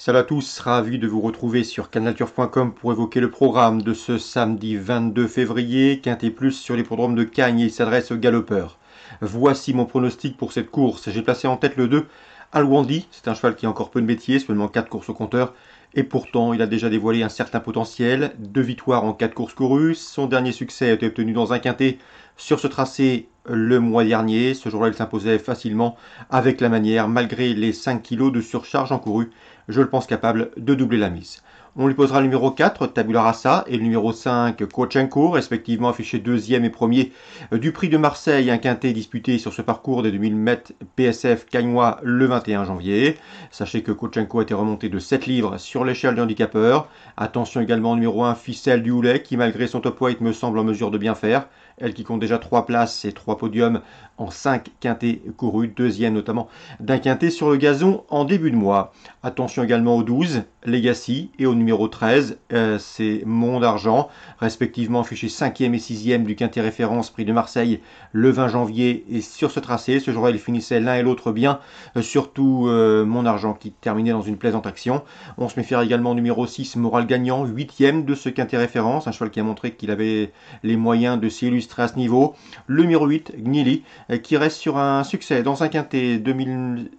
Salut à tous, ravi de vous retrouver sur canalturf.com pour évoquer le programme de ce samedi 22 février. Quintet Plus sur l'hippodrome de Cagnes, il s'adresse aux galopeurs. Voici mon pronostic pour cette course. J'ai placé en tête le 2, Alwandi. C'est un cheval qui a encore peu de métier, seulement 4 courses au compteur. Et pourtant, il a déjà dévoilé un certain potentiel. 2 victoires en 4 courses courues. Son dernier succès a été obtenu dans un quintet sur ce tracé le mois dernier. Ce jour-là, il s'imposait facilement avec la manière, malgré les 5 kilos de surcharge encourue. Je le pense capable de doubler la mise. On lui posera le numéro 4, Tabula Rasa, et le numéro 5, Kochenko, respectivement affichés 2e et 1er du prix de Marseille, un quintet disputé sur ce parcours des 2000 mètres PSF Cagnois le 21 janvier. Sachez que Kochenko a été remonté de 7 livres sur l'échelle du handicapeur. Attention également au numéro 1, Ficelle du Houlet, qui malgré son top weight me semble en mesure de bien faire. Elle qui compte déjà 3 places et 3 podiums en 5 quintets courus, deuxième notamment d'un quintet sur le gazon en début de mois. Attention également au 12, Legacy, et au numéro 13, c'est Monde d'Argent, respectivement affichés 5e et 6e du quintet référence prix de Marseille le 20 janvier. Et sur ce tracé, ce jour-là, ils finissaient l'un et l'autre bien, surtout Mon Argent qui terminait dans une plaisante action. On se méfiera également au numéro 6, Moral Gagnant, 8e de ce quintet référence, un cheval qui a montré qu'il avait les moyens de s'illustrer à ce niveau. Le numéro 8, Gnili, qui reste sur un succès dans un quintet 2000,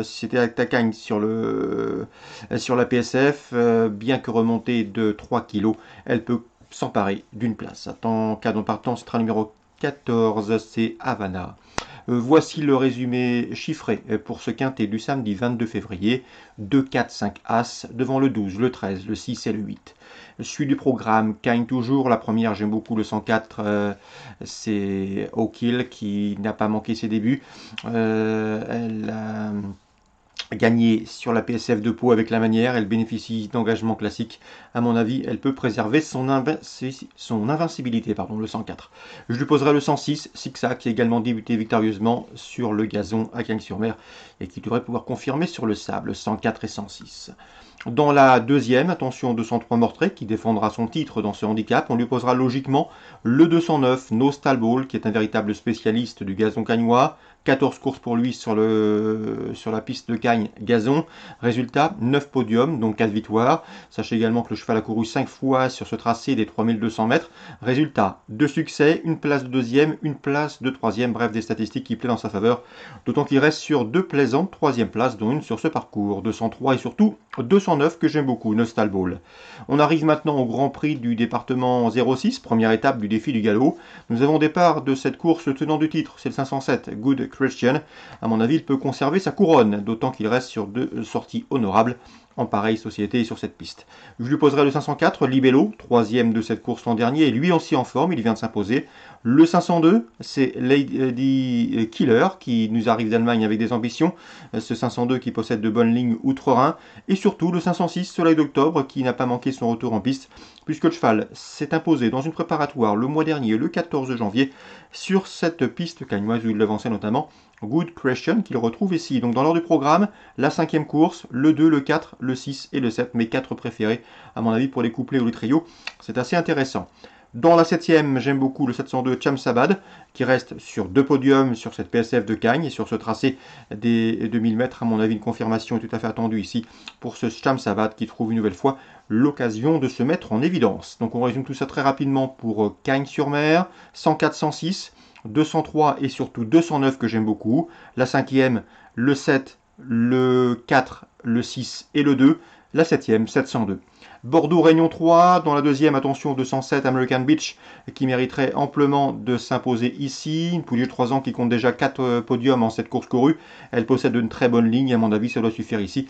c'était à Cagnes sur la PSF, bien que remontée de 3 kg, elle peut s'emparer d'une place. En cas de partant, ce sera numéro 14, c'est Havana. Voici le résumé chiffré pour ce quintet du samedi 22 février. 2, 4, 5 As devant le 12, le 13, le 6 et le 8. Suite du programme, Cagnes toujours. La première, j'aime beaucoup le 104, c'est O'Kill qui n'a pas manqué ses débuts. Elle a gagné sur la PSF de Pau avec la manière, elle bénéficie d'engagement classique. À mon avis, elle peut préserver son invincibilité, le 104. Je lui poserai le 106, Sixa, qui a également débuté victorieusement sur le gazon à Cagnes-sur-Mer et qui devrait pouvoir confirmer sur le sable, 104 et 106. Dans la deuxième, attention 203 Mortrait qui défendra son titre dans ce handicap. On lui posera logiquement le 209 Nostalball qui est un véritable spécialiste du gazon cagnois. 14 courses pour lui sur la piste de Cagnes gazon. Résultat, 9 podiums, donc 4 victoires. Sachez également que le cheval a couru 5 fois sur ce tracé des 3200 mètres. Résultat, 2 succès, une place de deuxième, une place de troisième. Bref, des statistiques qui plaident en sa faveur. D'autant qu'il reste sur 2 plaisantes troisième places, dont une sur ce parcours. 203 et surtout 209 que j'aime beaucoup, Nostalball. On arrive maintenant au Grand Prix du département 06, première étape du défi du galop. Nous avons au départ de cette course le tenant du titre, c'est le 507, Good Christian. À mon avis, il peut conserver sa couronne, d'autant qu'il reste sur 2 sorties honorables en pareille société et sur cette piste. Je lui poserai le 504, Libello, troisième de cette course l'an dernier, et lui aussi en forme, il vient de s'imposer. Le 502, c'est Lady Killer, qui nous arrive d'Allemagne avec des ambitions. Ce 502 qui possède de bonnes lignes outre-Rhin. Et surtout le 506, Soleil d'Octobre, qui n'a pas manqué son retour en piste, puisque le cheval s'est imposé dans une préparatoire le mois dernier, le 14 janvier, sur cette piste cagnoise où il devançait notamment Good Christian, qu'il retrouve ici. Donc dans l'ordre du programme, la 5e course, le 2, le 4, le 6 et le 7, mes 4 préférés, à mon avis, pour les couplets ou les trios. C'est assez intéressant. Dans la 7e, j'aime beaucoup le 702 Chamsabad, qui reste sur 2 podiums sur cette PSF de Cagnes et sur ce tracé des 2000 mètres. À mon avis, une confirmation est tout à fait attendue ici pour ce Chamsabad qui trouve une nouvelle fois l'occasion de se mettre en évidence. Donc on résume tout ça très rapidement pour Cagnes-sur-Mer, 104, 106, 203 et surtout 209 que j'aime beaucoup. La 5e, le 7, le 4, le 6 et le 2. La 7e, 702. Bordeaux Réunion 3, dans la deuxième, attention 207 American Beach qui mériterait amplement de s'imposer ici. Une pouliche de 3 ans qui compte déjà 4 podiums en cette course courue. Elle possède une très bonne ligne, à mon avis ça doit suffire ici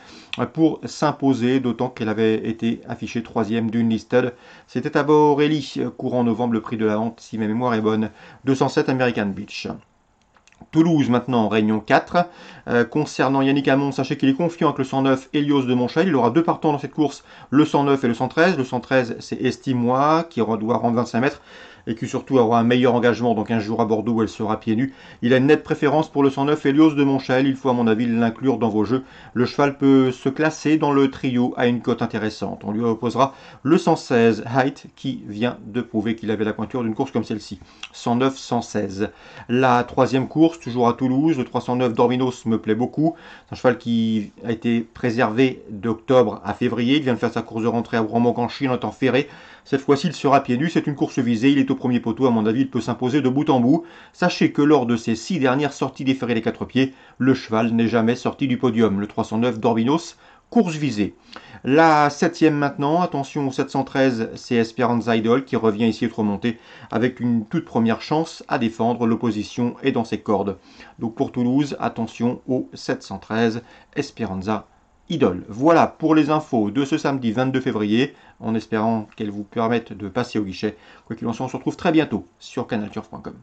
pour s'imposer, d'autant qu'elle avait été affichée 3e d'une listed. C'était à Borelli, courant novembre, le prix de la vente si ma mémoire est bonne. 207 American Beach. Toulouse maintenant, Réunion 4. Concernant Yannick Hamon, sachez qu'il est confiant avec le 109 Helios de Montchel. Il aura 2 partants dans cette course, le 109 et le 113. Le 113, c'est Estime-moi, qui doit rendre 25 mètres. et qui surtout aura un meilleur engagement dans 15 jours à Bordeaux où elle sera pieds nus. Il a une nette préférence pour le 109 Helios de Montchel. Il faut à mon avis l'inclure dans vos jeux. Le cheval peut se classer dans le trio à une cote intéressante. On lui opposera le 116 Height qui vient de prouver qu'il avait la pointure d'une course comme celle-ci. 109-116. La troisième course, toujours à Toulouse, le 309 Dorminos me plaît beaucoup. C'est un cheval qui a été préservé d'octobre à février. Il vient de faire sa course de rentrée à Ouromoganchi en étant ferré. Cette fois-ci, il sera pieds nus. C'est une course visée. Il est au premier poteau. À mon avis, il peut s'imposer de bout en bout. Sachez que lors de ses 6 dernières sorties des ferrés des 4 pieds, le cheval n'est jamais sorti du podium. Le 309 Dorminos, course visée. La septième maintenant, attention au 713, c'est Esperanza Idol qui revient ici être remonté avec une toute première chance à défendre. L'opposition est dans ses cordes. Donc pour Toulouse, attention au 713 Esperanza Idol. Voilà pour les infos de ce samedi 22 février, en espérant qu'elles vous permettent de passer au guichet. Quoi qu'il en soit, on se retrouve très bientôt sur canalturf.com.